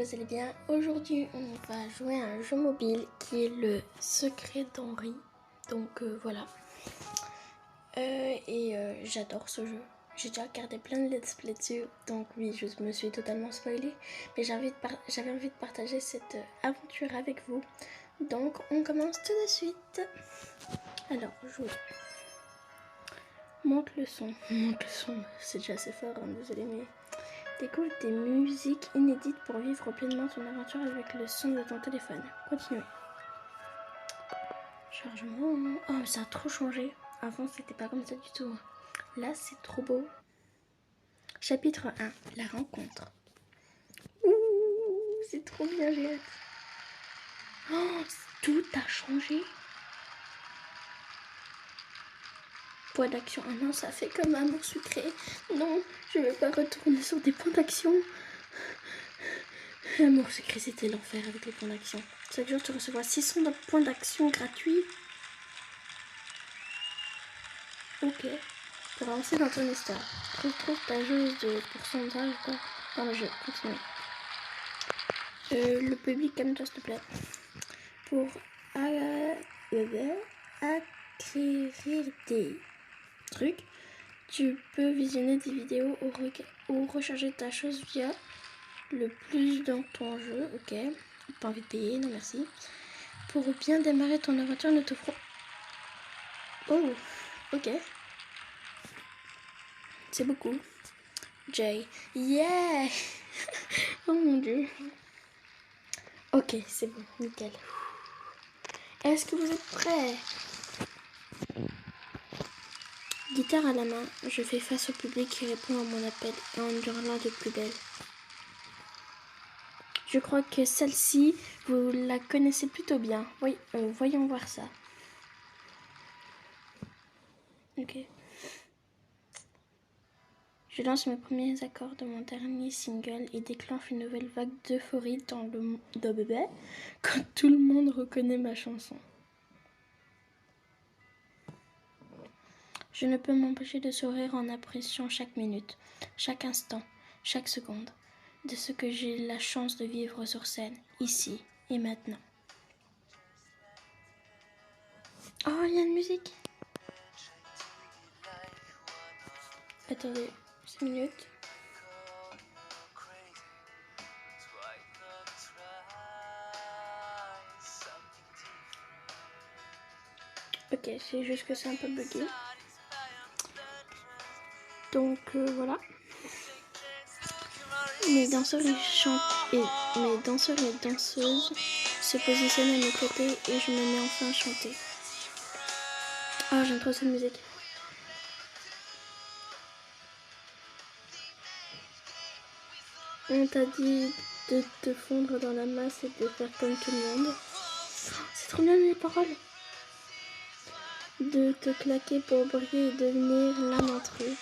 vous allez bien. Aujourd'hui, on va jouer à un jeu mobile qui est le Secret d'Henri. Donc voilà. J'adore ce jeu. J'ai déjà regardé plein de let's play dessus. Donc oui, je me suis totalement spoilée. Mais j'avais envie de partager cette aventure avec vous. Donc on commence tout de suite. Alors, jouer. Monte le son. Monte le son. C'est déjà assez fort, hein, désolé, mais... Découvre des musiques inédites pour vivre pleinement ton aventure avec le son de ton téléphone. Continuez. Chargement. Oh, ça a trop changé. Avant, c'était pas comme ça du tout. Là, c'est trop beau. Chapitre 1. La rencontre. Ouh, c'est trop bien, j'ai hâte. Oh, tout a changé. Point d'action. Ah non, ça fait comme Amour sucré. Non, je veux pas retourner sur des points d'action. Amour secret, c'était l'enfer avec les points d'action. Chaque jour, tu recevras 600 points d'action gratuits. Ok. Pour avancer dans ton histoire, trouve ta jauge de pourcentage dans le jeu. Continue. Le public, calme-toi s'il te plaît. Pour acquérir des trucs, tu peux visionner des vidéos ou recharger ta chose via le plus dans ton jeu. Ok. Pas envie de payer, non merci. Pour bien démarrer ton aventure, nous t'offrons... Oh, ok. C'est beaucoup. Jay. Yeah. Oh mon dieu. Ok, c'est bon, nickel. Est-ce que vous êtes prêts? Guitare à la main, je fais face au public qui répond à mon appel et en hurlant de plus belle. Je crois que celle-ci, vous la connaissez plutôt bien. Oui, voyons voir ça. Ok. Je lance mes premiers accords de mon dernier single et déclenche une nouvelle vague d'euphorie dans le monde bébé quand tout le monde reconnaît ma chanson. Je ne peux m'empêcher de sourire en appréciant chaque minute, chaque instant, chaque seconde de ce que j'ai la chance de vivre sur scène, ici et maintenant. Oh, il y a une musique. Attendez, 5 minutes. Ok, c'est juste que c'est un peu bugué. Donc voilà. Mes danseurs et danseuses se positionnent à mes côtés et je me mets enfin à chanter. Oh, j'aime trop cette musique. On t'a dit de te fondre dans la masse et de faire comme tout le monde. C'est trop bien les paroles. De te claquer pour briller et devenir l'un d'entre eux.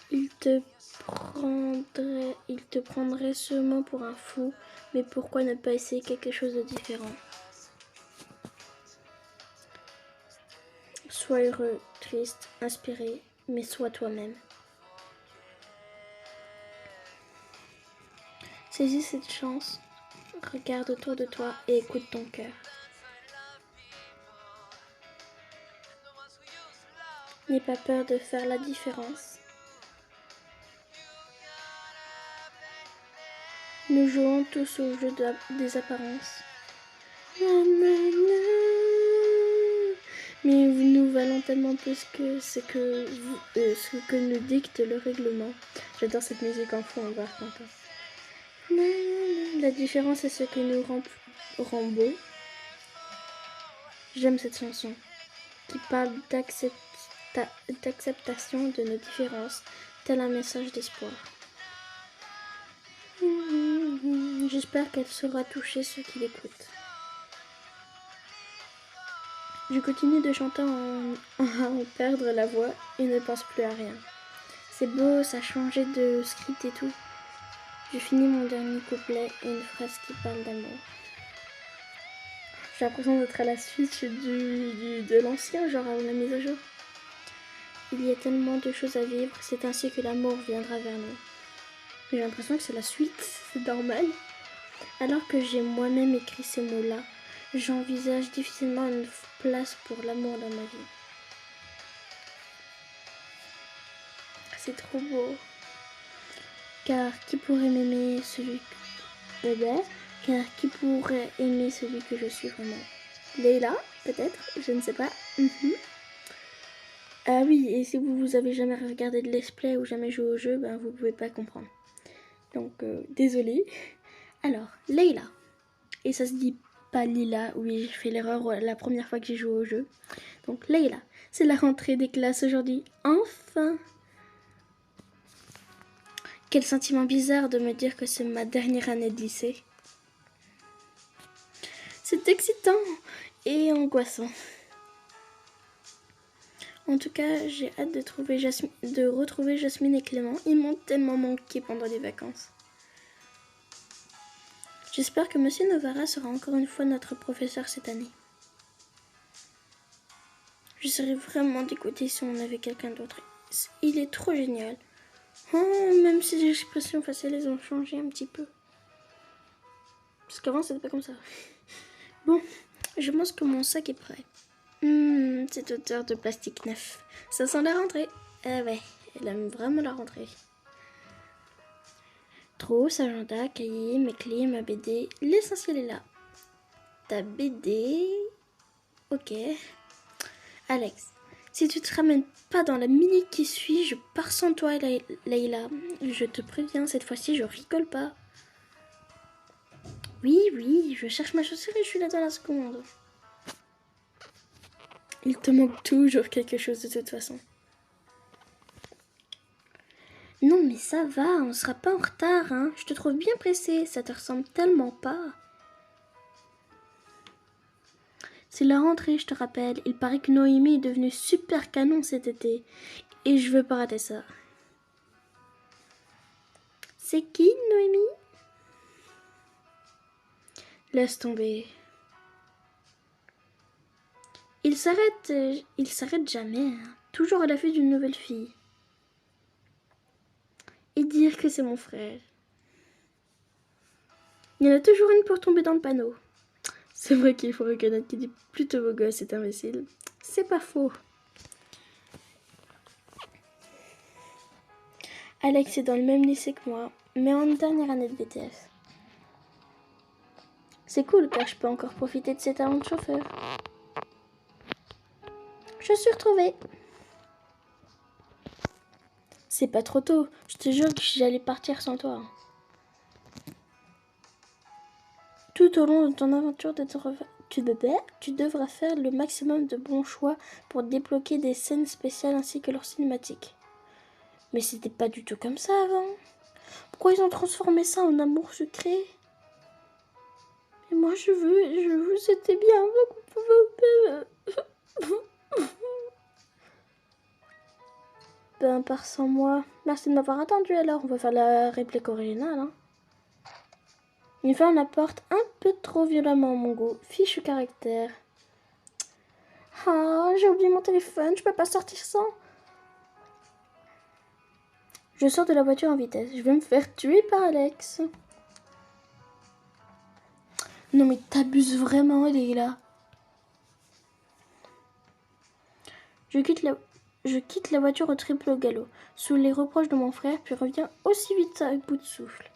Il te prendrait sûrement pour un fou, mais pourquoi ne pas essayer quelque chose de différent? Sois heureux, triste, inspiré, mais sois toi-même. Saisis cette chance, regarde autour de toi et écoute ton cœur. N'aie pas peur de faire la différence. Nous jouons tous au jeu des apparences. Mais nous valons tellement plus que ce que nous dicte le règlement. J'adore cette musique en fond, on va reconter. La différence est ce qui nous rend beau. J'aime cette chanson qui parle d'acceptation de nos différences, tel un message d'espoir. J'espère qu'elle saura toucher ceux qui l'écoutent. Je continue de chanter à en perdre la voix et ne pense plus à rien. C'est beau, ça a changé de script et tout. Je finis mon dernier couplet et une phrase qui parle d'amour. J'ai l'impression d'être à la suite de l'ancien, genre avant la mise à jour. Il y a tellement de choses à vivre, c'est ainsi que l'amour viendra vers nous. J'ai l'impression que c'est la suite, c'est normal. Alors que j'ai moi-même écrit ces mots-là, j'envisage difficilement une place pour l'amour dans ma vie. C'est trop beau. Car qui pourrait m'aimer celui que... Car qui pourrait aimer celui que je suis vraiment? Leila, peut-être, je ne sais pas. Ah oui, et si vous avez jamais regardé de let's play ou jamais joué au jeu, ben vous pouvez pas comprendre. Donc, désolée. Alors, Leila. Et ça se dit pas Lila, oui, j'ai fait l'erreur la première fois que j'ai joué au jeu. Donc, Leila, c'est la rentrée des classes aujourd'hui. Enfin! Quel sentiment bizarre de me dire que c'est ma dernière année de lycée. C'est excitant et angoissant. En tout cas, j'ai hâte de retrouver Jasmine et Clément. Ils m'ont tellement manqué pendant les vacances. J'espère que Monsieur Novara sera encore une fois notre professeur cette année. Je serais vraiment dégoûtée si on avait quelqu'un d'autre. Il est trop génial. Oh, même si les expressions faciales elles ont changé un petit peu. Parce qu'avant, c'était pas comme ça. Bon, je pense que mon sac est prêt. Cette odeur de plastique neuf. Ça sent la rentrée. Ah ouais, elle aime vraiment la rentrée. Trousse, agenda, cahier, mes clés, ma BD. L'essentiel est là. Ta BD... Ok. Alex, si tu te ramènes pas dans la minute qui suit, je pars sans toi, Leila. Je te préviens, cette fois-ci, je rigole pas. Oui, je cherche ma chaussure et je suis là dans la seconde. Il te manque toujours quelque chose de toute façon. Non mais ça va, on sera pas en retard, hein. Je te trouve bien pressée, ça te ressemble tellement pas. C'est la rentrée, je te rappelle. Il paraît que Noémie est devenue super canon cet été. Et je veux pas rater ça. C'est qui, Noémie? Laisse tomber. Il s'arrête jamais, hein. Toujours à l'affût d'une nouvelle fille. Et dire que c'est mon frère. Il y en a toujours une pour tomber dans le panneau. C'est vrai qu'il faut reconnaître qu'il est plutôt beau gosse, cet imbécile. C'est pas faux. Alex est dans le même lycée que moi, mais en dernière année de BTS. C'est cool car je peux encore profiter de ses talents de chauffeur. Je suis retrouvée. C'est pas trop tôt, je te jure que j'allais partir sans toi. Tout au long de ton aventure, tu devras faire le maximum de bons choix pour débloquer des scènes spéciales ainsi que leurs cinématiques. Mais c'était pas du tout comme ça avant. Pourquoi ils ont transformé ça en amour secret? Et moi je veux, c'était bien. Ben, part sans moi. Merci de m'avoir attendu alors, on va faire la réplique originale, hein. Il ferme la porte un peu trop violemment, mon goût. Fichu caractère. Ah, j'ai oublié mon téléphone, je peux pas sortir sans. Je sors de la voiture en vitesse. Je vais me faire tuer par Alex. Non mais t'abuses vraiment, Leila. Je quitte la voiture au triple galop, sous les reproches de mon frère, puis reviens aussi vite à bout de souffle.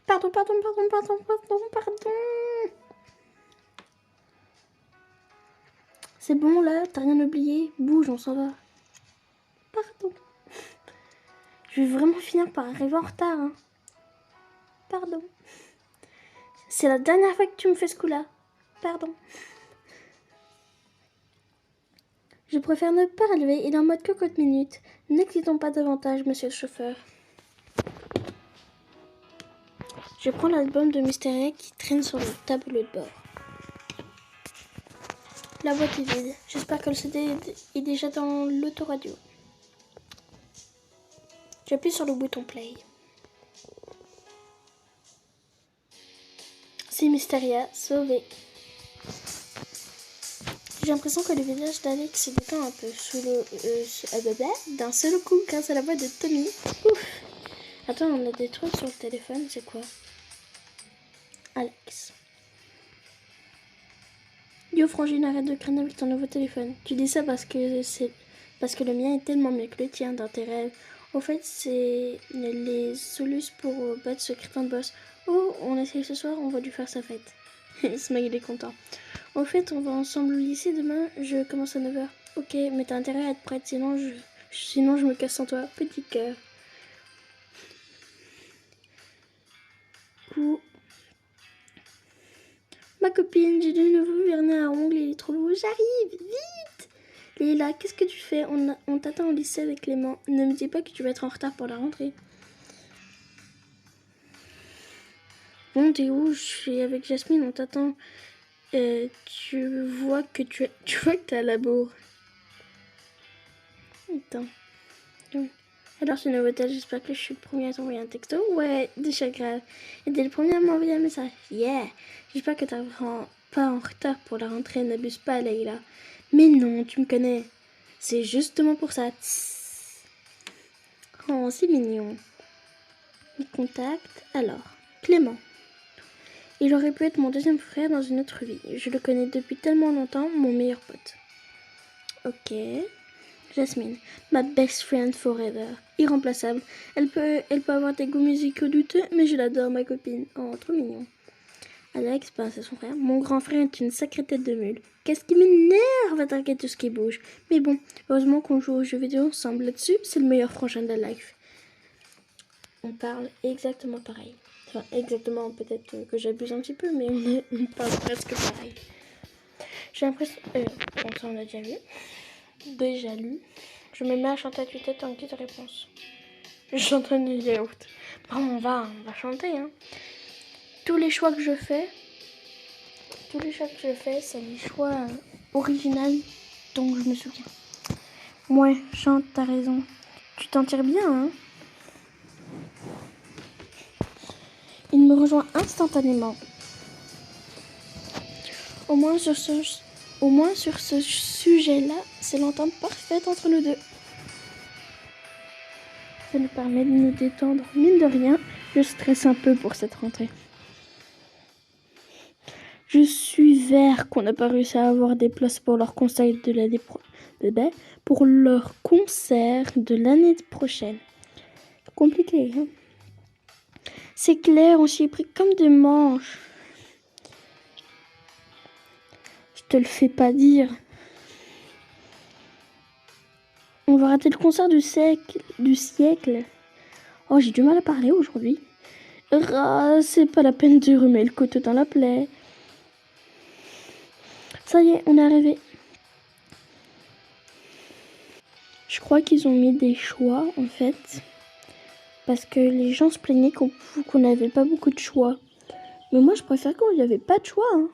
Pardon. C'est bon là, t'as rien oublié? Bouge, on s'en va. Pardon. Je vais vraiment finir par arriver en retard, hein. Pardon. C'est la dernière fois que tu me fais ce coup-là. Pardon. Je préfère ne pas relever, il est en mode cocotte minute. N'excitons pas davantage, monsieur le chauffeur. Je prends l'album de Mysteria qui traîne sur le tableau de bord. La boîte est vide. J'espère que le CD est déjà dans l'autoradio. J'appuie sur le bouton play. C'est Mysteria, sauvé. J'ai l'impression que le visage d'Alex se détend un peu sous le d'un seul coup grâce à la voix de Tommy. Ouf. Attends, on a des trucs sur le téléphone, c'est quoi? Alex. Yo Frangine, arrête de craindre avec ton nouveau téléphone. Tu dis ça parce que le mien est tellement mieux que le tien dans tes rêves. Au fait, c'est les solus pour battre ce crétin de boss. Oh, on essaye ce soir, on va lui faire sa fête. Smile, il est content. Au fait, on va ensemble au lycée demain, je commence à 9h. Ok, mais t'as intérêt à être prête, sinon je me casse sans toi. Petit cœur. Ouh. Ma copine, j'ai de nouveau vernis à ongles, il est trop beau. J'arrive, vite! Léla, qu'est-ce que tu fais? On t'attend au lycée avec Clément. Ne me dis pas que tu vas être en retard pour la rentrée. Bon, t'es où? Je suis avec Jasmine, on t'attend. Tu vois que t'as la bourre. Attends. Alors, c'est Novotel, j'espère que je suis le premier à t'envoyer un texto. Ouais, déjà grave. Et t'es le premier à m'envoyer un message. Yeah! J'espère que t'es pas en retard pour la rentrée, n'abuse pas, Leïla. Mais non, tu me connais. C'est justement pour ça. Tss. Oh, c'est mignon. Les contacts. Alors, Clément. Il aurait pu être mon deuxième frère dans une autre vie. Je le connais depuis tellement longtemps, mon meilleur pote. Ok. Jasmine, ma best friend forever, irremplaçable. Elle peut avoir des goûts musicaux douteux, mais je l'adore, ma copine. Oh, trop mignon. Alex, ben c'est son frère. Mon grand frère est une sacrée tête de mule. Qu'est-ce qui m'énerve à targuer tout ce qui bouge. Mais bon, heureusement qu'on joue aux jeux vidéo ensemble là-dessus, c'est le meilleur frangin de la life. On parle exactement pareil. Enfin, exactement, peut-être que j'abuse un petit peu, mais on parle presque pareil. J'ai l'impression... ça on l'a déjà vu. Déjà lu. Je me mets à chanter à tue-tête en guise de réponse. Je chante un yaourt. Bon, on va chanter, hein. Tous les choix que je fais, c'est les choix originaux dont je me souviens. Ouais, chante, t'as raison. Tu t'en tires bien, hein. Il me rejoint instantanément. Au moins sur ce sujet-là, c'est l'entente parfaite entre nous deux. Ça nous permet de nous détendre. Mine de rien, je stresse un peu pour cette rentrée. Je suis vert qu'on n'a pas réussi à avoir des places pour leur concert de l'année prochaine. Compliqué, hein. C'est clair, on s'y est pris comme des manches. Je te le fais pas dire. On va rater le concert du siècle. Oh, j'ai du mal à parler aujourd'hui. C'est pas la peine de remettre le couteau dans la plaie. Ça y est, on est arrivé. Je crois qu'ils ont mis des choix, en fait. Parce que les gens se plaignaient qu'on n'avait pas beaucoup de choix. Mais moi, je préfère quand il n'y avait pas de choix, hein.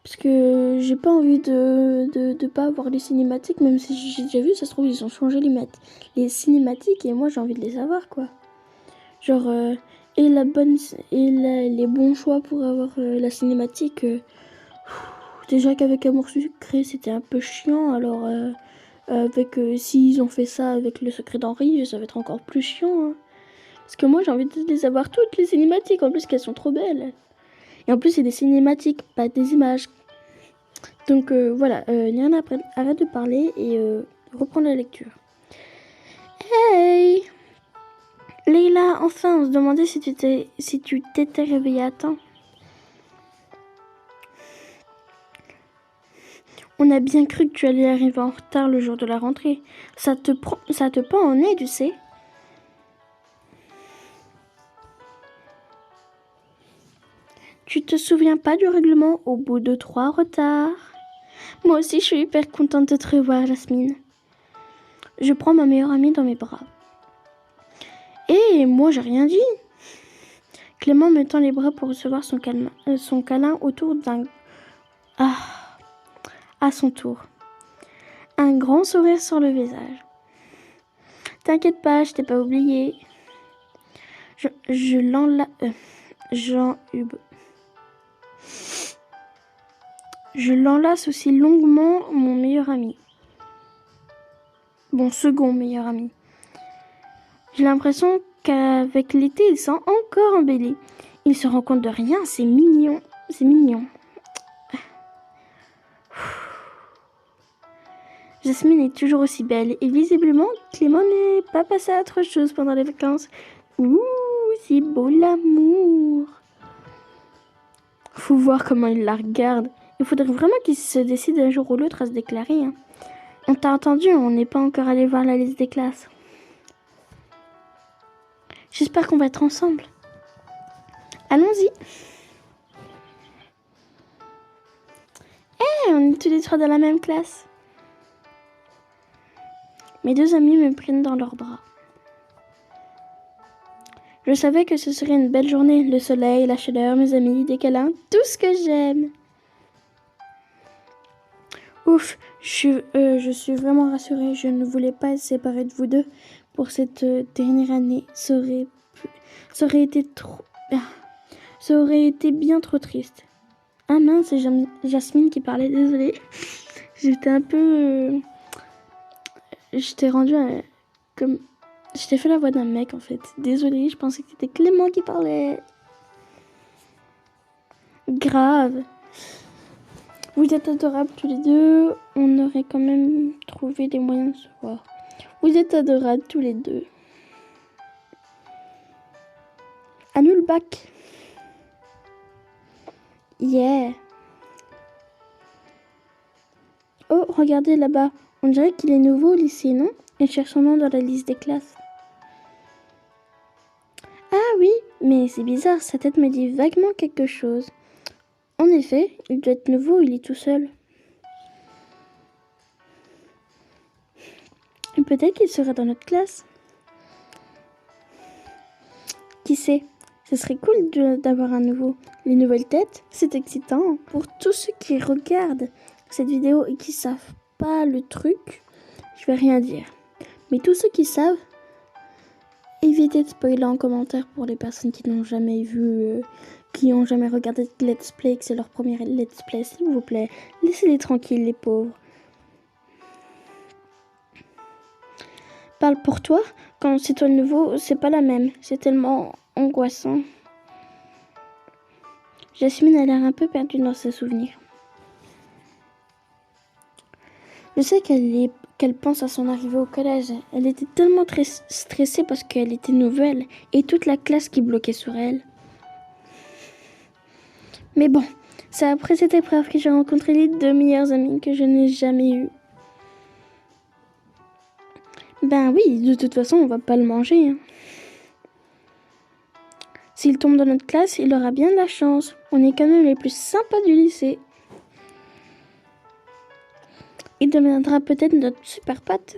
Parce que j'ai pas envie de pas avoir les cinématiques, même si j'ai déjà vu, ça se trouve, ils ont changé les cinématiques et moi, j'ai envie de les avoir, quoi. Genre, les bons choix pour avoir la cinématique. Déjà qu'avec Amour Sucré, c'était un peu chiant, alors s'ils ont fait ça avec Le Secret d'Henri, ça va être encore plus chiant, hein. Parce que moi, j'ai envie de les avoir toutes, les cinématiques, en plus qu'elles sont trop belles. Et en plus, c'est des cinématiques, pas des images. Donc voilà, Liana, arrête de parler et reprends la lecture. Hey Leïla, enfin, on se demandait si tu t'étais réveillée à temps. On a bien cru que tu allais arriver en retard le jour de la rentrée. Ça te pend en nez, tu sais. Tu te souviens pas du règlement au bout de 3 retards? Moi aussi, je suis hyper contente de te revoir, Jasmine. Je prends ma meilleure amie dans mes bras. Et moi, j'ai rien dit. Clément me tend les bras pour recevoir son câlin autour d'un... à son tour. Un grand sourire sur le visage. T'inquiète pas, je t'ai pas oublié. Jean-Hub. Je l'enlace aussi longuement mon meilleur ami. Mon second meilleur ami. J'ai l'impression qu'avec l'été, il s'est encore embelli. Il se rend compte de rien, c'est mignon. C'est mignon. Jasmine est toujours aussi belle et visiblement, Clément n'est pas passé à autre chose pendant les vacances. Ouh, c'est beau l'amour. Faut voir comment il la regarde. Il faudrait vraiment qu'il se décide un jour ou l'autre à se déclarer. Hein. On t'a entendu, on n'est pas encore allé voir la liste des classes. J'espère qu'on va être ensemble. Allons-y. On est tous les trois dans la même classe. Mes deux amis me prennent dans leurs bras. Je savais que ce serait une belle journée. Le soleil, la chaleur, mes amis, des câlins, tout ce que j'aime. Ouf, je suis vraiment rassurée. Je ne voulais pas être séparée de vous deux pour cette dernière année. Ça aurait été bien trop triste. Ah mince, c'est Jasmine qui parlait, désolée. J'étais un peu... je t'ai rendu comme... Je t'ai fait la voix d'un mec en fait. Désolée, je pensais que c'était Clément qui parlait. Grave. Vous êtes adorables tous les deux. On aurait quand même trouvé des moyens de se voir. Vous êtes adorables tous les deux. Annule le bac. Yeah. Oh, regardez là-bas. On dirait qu'il est nouveau au lycée, non? Il cherche son nom dans la liste des classes. Ah oui, mais c'est bizarre, sa tête me dit vaguement quelque chose. En effet, il doit être nouveau, il est tout seul. Peut-être qu'il sera dans notre classe. Qui sait? Ce serait cool d'avoir un nouveau. Les nouvelles têtes, c'est excitant. Pour tous ceux qui regardent cette vidéo et qui savent pas le truc, je vais rien dire. Mais tous ceux qui savent, évitez de spoiler en commentaire pour les personnes qui n'ont jamais vu, qui n'ont jamais regardé de let's play, que c'est leur premier let's play, s'il vous plaît. Laissez-les tranquilles, les pauvres. Parle pour toi, quand c'est toi le nouveau, c'est pas la même. C'est tellement angoissant. Jasmine a l'air un peu perdue dans ses souvenirs. Je sais qu'elle pense à son arrivée au collège. Elle était tellement très stressée parce qu'elle était nouvelle et toute la classe qui bloquait sur elle. Mais bon, c'est après cette épreuve que j'ai rencontré les deux meilleures amies que je n'ai jamais eues. Ben oui, de toute façon, on va pas le manger. Hein. S'il tombe dans notre classe, il aura bien de la chance. On est quand même les plus sympas du lycée. Il deviendra peut-être notre super pote.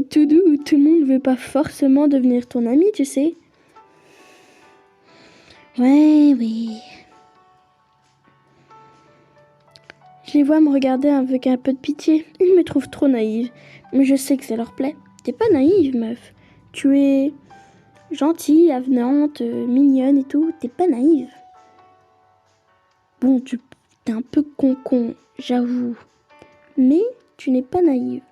Tout doux, tout le monde ne veut pas forcément devenir ton ami, tu sais. Ouais, oui. Je les vois me regarder avec un peu de pitié. Ils me trouvent trop naïve. Mais je sais que ça leur plaît. T'es pas naïve, meuf. Tu es gentille, avenante, mignonne et tout. T'es pas naïve. Bon, t'es un peu con, j'avoue. Mais tu n'es pas naïve.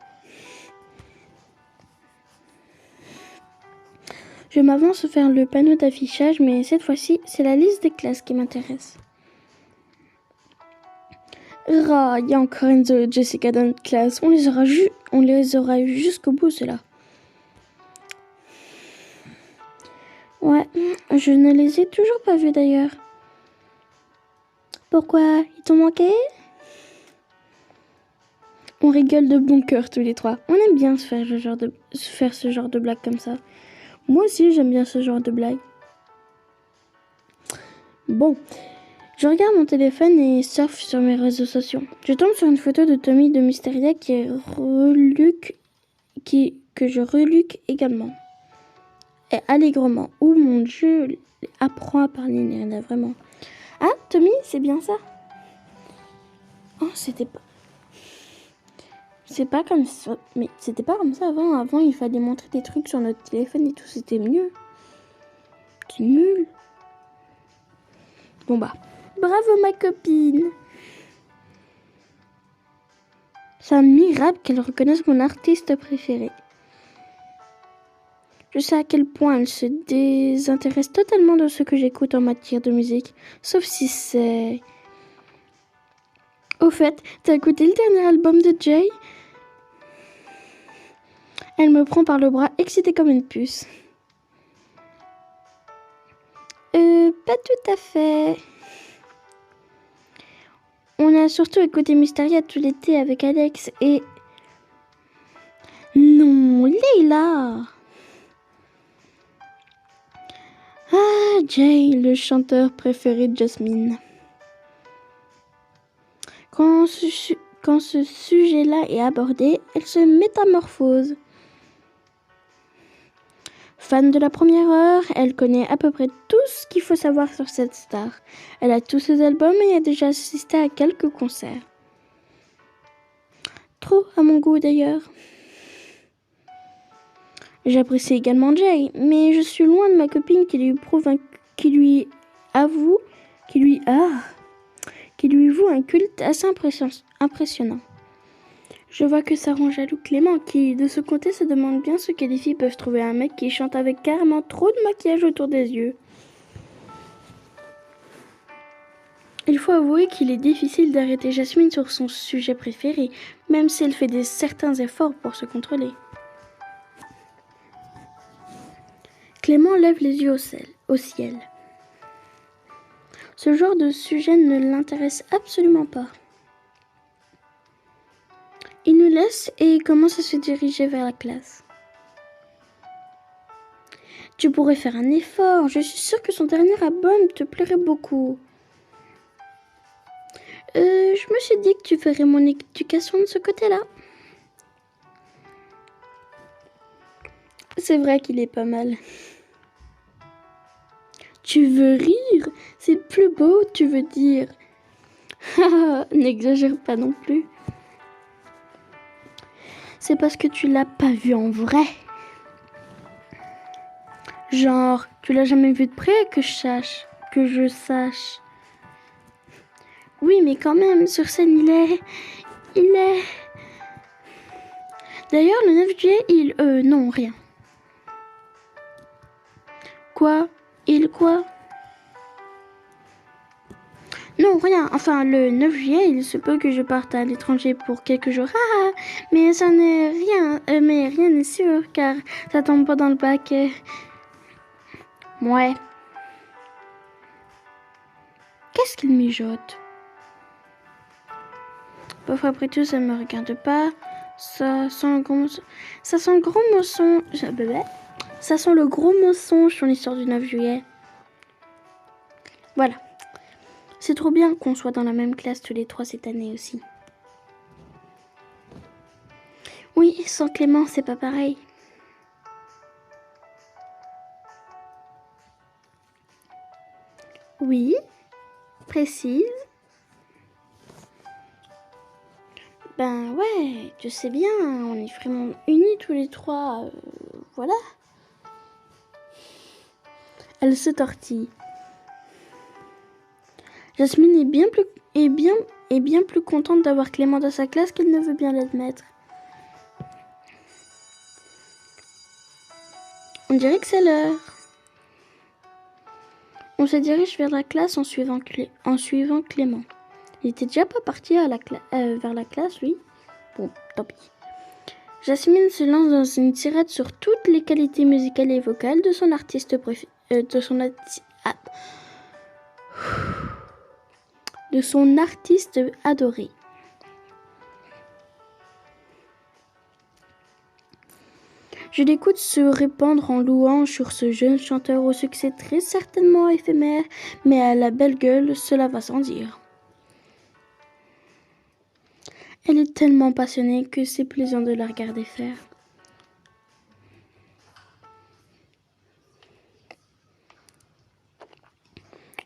Je m'avance vers le panneau d'affichage, mais cette fois-ci, c'est la liste des classes qui m'intéresse. Ah, il y a encore Enzo et Jessica dans notre classe. On les aura eu jusqu'au bout, ceux-là. Ouais, je ne les ai toujours pas vus d'ailleurs. Pourquoi? Ils t'ont manqué? On rigole de bon cœur tous les trois. On aime bien se faire ce genre de blague comme ça. Moi aussi, j'aime bien ce genre de blague. Bon, je regarde mon téléphone et surfe sur mes réseaux sociaux. Je tombe sur une photo de Tommy de Mysteria que je reluque également. Et allègrement. Oh mon Dieu, apprends à parler, Nirina, vraiment. Ah, Tommy, c'est bien ça? Oh, c'est pas comme ça. Mais c'était pas comme ça avant. Avant, il fallait montrer des trucs sur notre téléphone et tout. C'était mieux. C'est nul. Bon bah, Bravo ma copine. C'est admirable qu'elle reconnaisse mon artiste préféré. Je sais à quel point elle se désintéresse totalement de ce que j'écoute en matière de musique. Sauf si c'est... Au fait, t'as écouté le dernier album de Jay? Elle me prend par le bras, excitée comme une puce. Pas tout à fait. On a surtout écouté Mysteria tout l'été avec Alex et... Non, Leila! Ah, Jay, le chanteur préféré de Jasmine. Quand ce sujet-là est abordé, elle se métamorphose. Fan de la première heure, elle connaît à peu près tout ce qu'il faut savoir sur cette star. Elle a tous ses albums et a déjà assisté à quelques concerts. Trop à mon goût d'ailleurs. J'apprécie également Jay, mais je suis loin de ma copine qui lui voue un culte assez impressionnant. Je vois que ça rend jaloux Clément, qui, de ce côté, se demande bien ce que les filles peuvent trouver un mec qui chante avec carrément trop de maquillage autour des yeux. Il faut avouer qu'il est difficile d'arrêter Jasmine sur son sujet préféré, même si elle fait certains efforts pour se contrôler. Clément lève les yeux au ciel. Ce genre de sujet ne l'intéresse absolument pas. Il nous laisse et commence à se diriger vers la classe. Tu pourrais faire un effort, je suis sûre que son dernier album te plairait beaucoup. Je me suis dit que tu ferais mon éducation de ce côté-là. C'est vrai qu'il est pas mal. Tu veux rire? C'est plus beau, tu veux dire. N'exagère pas non plus. C'est parce que tu l'as pas vu en vrai. Genre, tu l'as jamais vu de près que je sache. Oui, mais quand même, sur scène, il est... D'ailleurs, le 9 juillet, non, rien. Quoi? Quoi? Non, rien. Enfin, le 9 juillet, il se peut que je parte à l'étranger pour quelques jours. Ah, mais ça n'est rien. Mais rien n'est sûr, car ça tombe pas dans le bac. Ouais. Qu'est-ce qu'il mijote? Parfois, après tout, ça me regarde pas. Ça sent le gros mensonge. Ça sent le gros mensonge. Ça sent le gros mensonge sur l'histoire du 9 juillet. Voilà. C'est trop bien qu'on soit dans la même classe tous les trois cette année aussi. Oui, sans Clément, c'est pas pareil. Oui, précise. Ben ouais, tu sais bien, on est vraiment unis tous les trois. Voilà. Elle se tortille. Jasmine est bien plus contente d'avoir Clément dans sa classe qu'elle ne veut bien l'admettre. On dirait que c'est l'heure. On se dirige vers la classe en suivant Clément. Il était déjà pas parti vers la classe, lui. Bon, tant pis. Jasmine se lance dans une tirade sur toutes les qualités musicales et vocales de son artiste préféré. De son artiste adoré. Je l'écoute se répandre en louange sur ce jeune chanteur au succès très certainement éphémère, mais à la belle gueule, cela va sans dire. Elle est tellement passionnée que c'est plaisant de la regarder faire.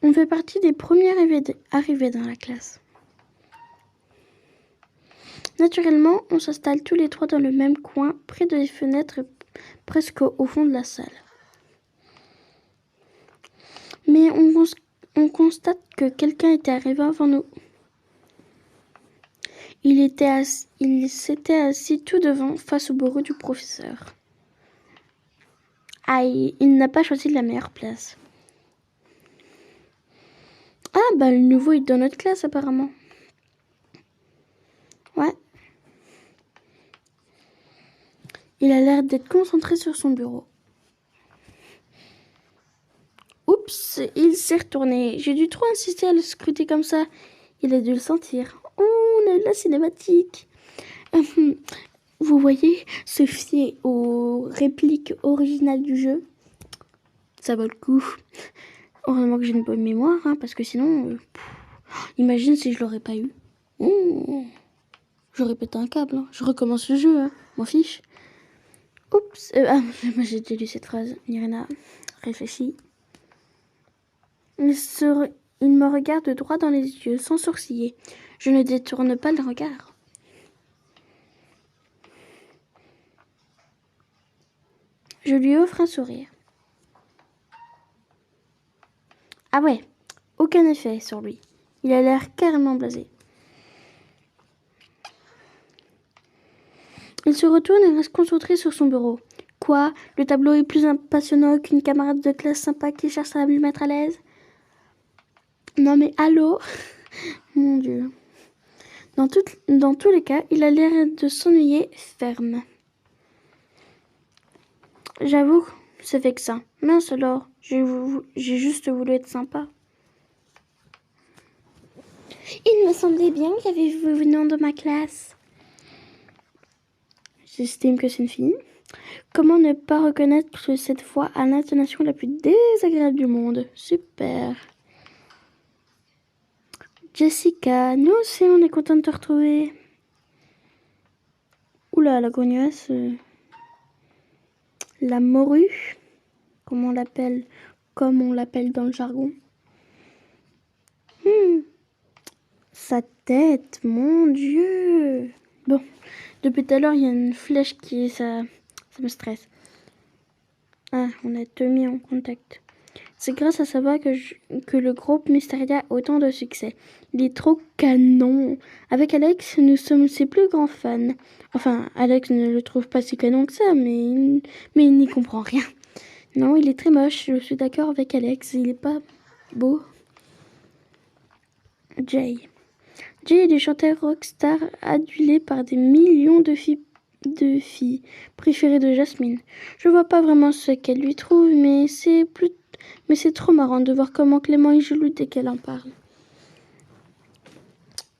On fait partie des premiers arrivés dans la classe. Naturellement, on s'installe tous les trois dans le même coin, près des fenêtres, presque au fond de la salle. Mais on on constate que quelqu'un était arrivé avant nous. Il s'était assis tout devant, face au bureau du professeur. Ah, il n'a pas choisi la meilleure place. Ah, bah le nouveau est dans notre classe apparemment. Ouais. Il a l'air d'être concentré sur son bureau. Oups, il s'est retourné. J'ai dû trop insister à le scruter comme ça. Il a dû le sentir. Oh, on a eu la cinématique. Vous voyez, se fier aux répliques originales du jeu, ça vaut le coup. Heureusement que j'ai une bonne mémoire, hein, parce que sinon, imagine si je l'aurais pas eu. J'aurais pété un câble. Hein. Je recommence le jeu, hein. M'en fiche. Oups. Moi j'ai déjà lu cette phrase. Nirina, réfléchis. Il me regarde droit dans les yeux, sans sourciller. Je ne détourne pas le regard. Je lui offre un sourire. Ah ouais, aucun effet sur lui. Il a l'air carrément blasé. Il se retourne et reste concentré sur son bureau. Quoi? Le tableau est plus passionnant qu'une camarade de classe sympa qui cherche à me mettre à l'aise? Non mais allô? Mon Dieu. Dans tous les cas, il a l'air de s'ennuyer ferme. J'avoue, c'est vexant. Mince alors, j'ai juste voulu être sympa. Il me semblait bien qu'il y avait vous venant de ma classe. J'estime que c'est une fille. Comment ne pas reconnaître cette voix à l'intonation la plus désagréable du monde? Super. Jessica, nous aussi on est content de te retrouver. Oula, la grognasse. La morue, comme on l'appelle dans le jargon. Sa tête, mon Dieu. Bon, depuis tout à l'heure, il y a une flèche ça me stresse. Ah, on a tout mis en contact. C'est grâce à sa voix que le groupe Mysteria a autant de succès. Il est trop canon. Avec Alex, nous sommes ses plus grands fans. Enfin, Alex ne le trouve pas si canon que ça, mais il n'y comprend rien. Non, il est très moche, je suis d'accord avec Alex. Il est pas beau. Jay est le chanteur rockstar adulé par des millions de filles préférées de Jasmine. Je vois pas vraiment ce qu'elle lui trouve, mais c'est trop marrant de voir comment Clément est jaloux dès qu'elle en parle.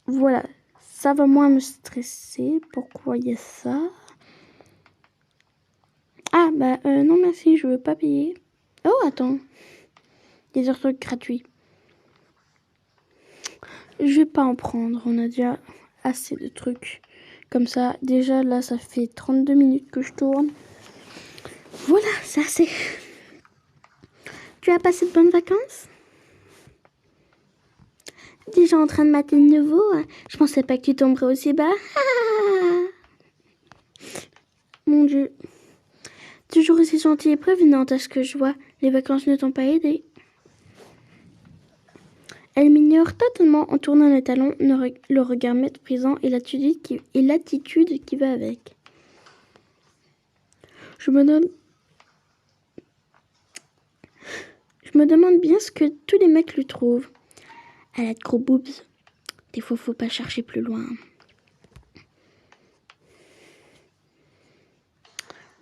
Voilà, ça va moins me stresser. Pourquoi il y a ça? Ah, bah non merci, je veux pas payer. Oh, attends. Il y a des trucs gratuits. Je vais pas en prendre, on a déjà assez de trucs. Comme ça, déjà là, ça fait 32 minutes que je tourne. Voilà, c'est assez. Tu as passé de bonnes vacances? Déjà en train de mater de nouveau? Je pensais pas que tu tomberais aussi bas. Mon Dieu. Toujours aussi gentille et prévenante à ce que je vois. Les vacances ne t'ont pas aidé. Elle m'ignore totalement en tournant les talons, le regard méprisant et l'attitude qui va avec. Je me demande bien ce que tous les mecs lui trouvent. Elle a de gros boobs. Des fois, faut pas chercher plus loin.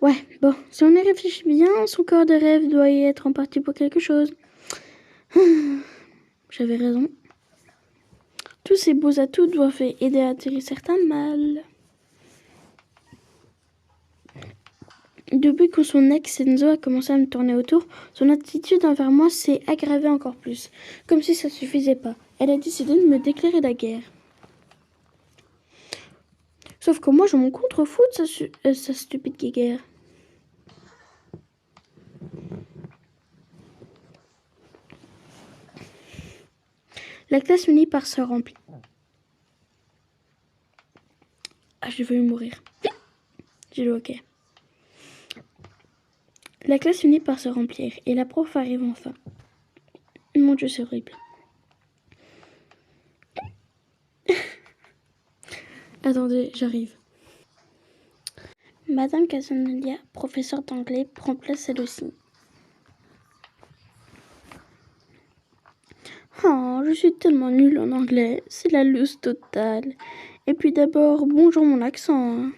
Ouais, bon, si on y réfléchit bien, son corps de rêve doit y être en partie pour quelque chose. J'avais raison. Tous ces beaux atouts doivent aider à attirer certains mâles. Depuis que son ex Enzo a commencé à me tourner autour, son attitude envers moi s'est aggravée encore plus. Comme si ça suffisait pas. Elle a décidé de me déclarer la guerre. Sauf que moi, je m'en contrefous de sa stupide guerre. La classe finit par se remplir. Ah, j'ai voulu mourir. J'ai le hockey. La classe finit par se remplir et la prof arrive enfin. Mon Dieu, c'est horrible. Attendez, j'arrive. Madame Casanelia, professeure d'anglais, prend place elle aussi. Oh, je suis tellement nulle en anglais, c'est la loose totale. Et puis d'abord, bonjour mon accent. Hein.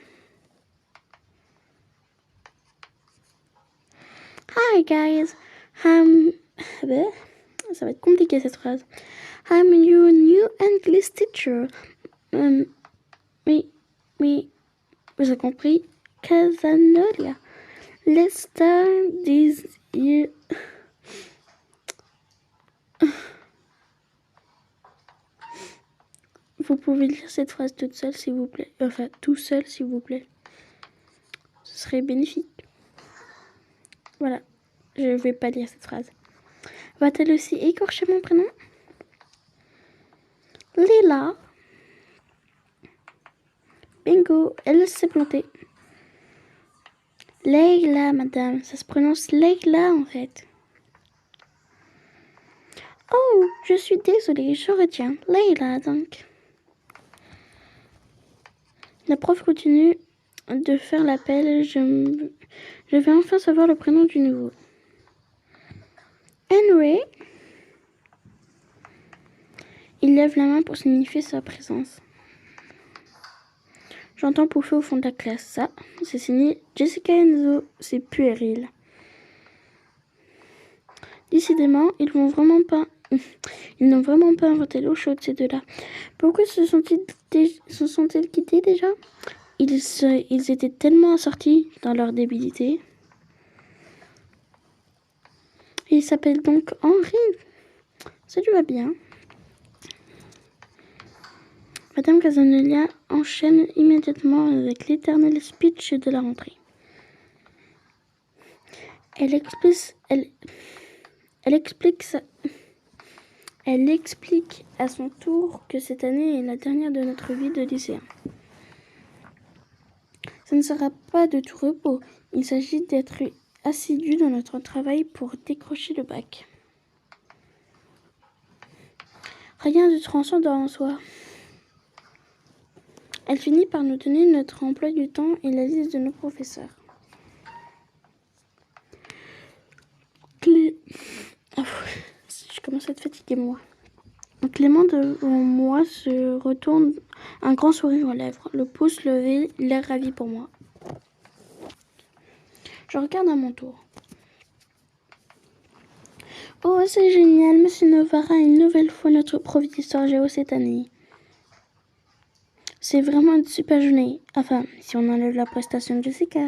Hi guys, ça va être compliqué cette phrase. I'm your new English teacher. Oui, vous avez compris? Casanelia. Let's start this year. Vous pouvez lire cette phrase toute seule s'il vous plaît. Enfin, tout seul s'il vous plaît. Ce serait bénéfique. Voilà. Je ne vais pas lire cette phrase. Va-t-elle aussi écorcher mon prénom? Lila. Bingo, elle s'est plantée. Leila, madame. Ça se prononce Leila en fait. Oh, je suis désolée, je retiens. Leila donc. La prof continue de faire l'appel. Je vais enfin savoir le prénom du nouveau. Henry. Il lève la main pour signifier sa présence. J'entends pouffer au fond de la classe. Ça, c'est signé Jessica Enzo. C'est puéril. Décidément, ils n'ont vraiment pas inventé l'eau chaude, ces deux-là. Pourquoi se sont-ils quittés déjà? Ils étaient tellement assortis dans leur débilité. Il s'appelle donc Henry. Ça lui va bien. Madame Casanelia enchaîne immédiatement avec l'éternel speech de la rentrée. Elle explique à son tour que cette année est la dernière de notre vie de lycéen. Ce ne sera pas de tout repos. Il s'agit d'être assidus dans notre travail pour décrocher le bac. Rien de transcendant en soi. Elle finit par nous donner notre emploi du temps et la liste de nos professeurs. Je commence à être fatiguée, moi. Clément devant moi se retourne, un grand sourire aux lèvres, le pouce levé, l'air ravi pour moi. Je regarde à mon tour. Oh, c'est génial, Monsieur Novara est une nouvelle fois notre prof d'histoire géo cette année. C'est vraiment une super journée. Enfin, si on enlève la prestation de Jessica.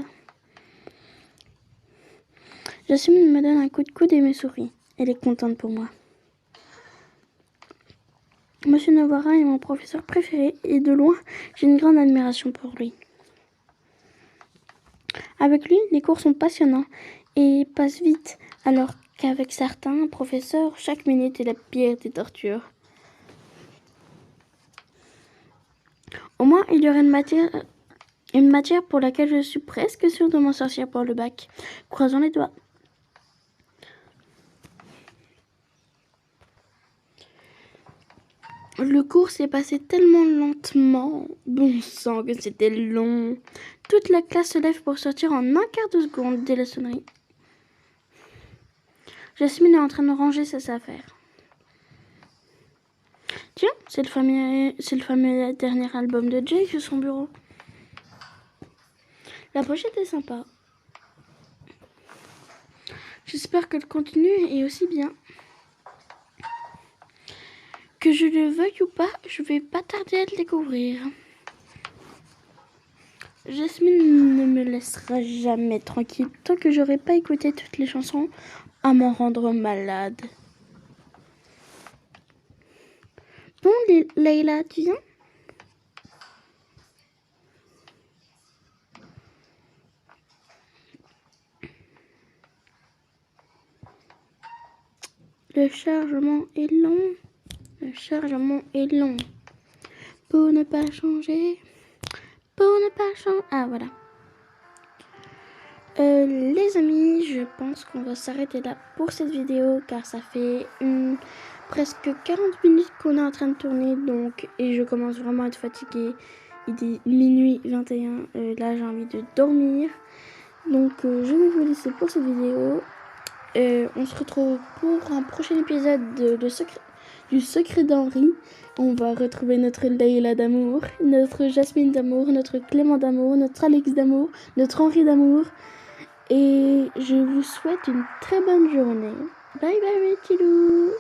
Jasmine me donne un coup de coude et me sourit. Elle est contente pour moi. Monsieur Novara est mon professeur préféré et de loin, j'ai une grande admiration pour lui. Avec lui, les cours sont passionnants et passent vite, alors qu'avec certains professeurs, chaque minute est la pire des tortures. Au moins, il y aurait une matière pour laquelle je suis presque sûre de m'en sortir pour le bac. Croisons les doigts. Le cours s'est passé tellement lentement. Bon sang que c'était long. Toute la classe se lève pour sortir en un quart de seconde dès la sonnerie. Jasmine est en train de ranger ses affaires. Tiens, c'est le fameux dernier album de Jay sur son bureau. La pochette est sympa. J'espère que le contenu est aussi bien. Que je le veuille ou pas, je vais pas tarder à le découvrir. Jasmine ne me laissera jamais tranquille tant que j'aurai pas écouté toutes les chansons à m'en rendre malade. Bon, Leila, tu viens? Le chargement est long. Le chargement est long. Pour ne pas changer. Pour ne pas changer. Ah, voilà. Les amis, je pense qu'on va s'arrêter là pour cette vidéo car ça fait presque 40 minutes qu'on est en train de tourner donc et je commence vraiment à être fatiguée. il est minuit 21. Là, j'ai envie de dormir. Donc, je vais vous laisser pour cette vidéo. On se retrouve pour un prochain épisode du secret d'Henri. On va retrouver notre Leila d'amour, notre Jasmine d'amour, notre Clément d'amour, notre Alex d'amour, notre Henri d'amour. Et je vous souhaite une très bonne journée. Bye bye mes petits loups.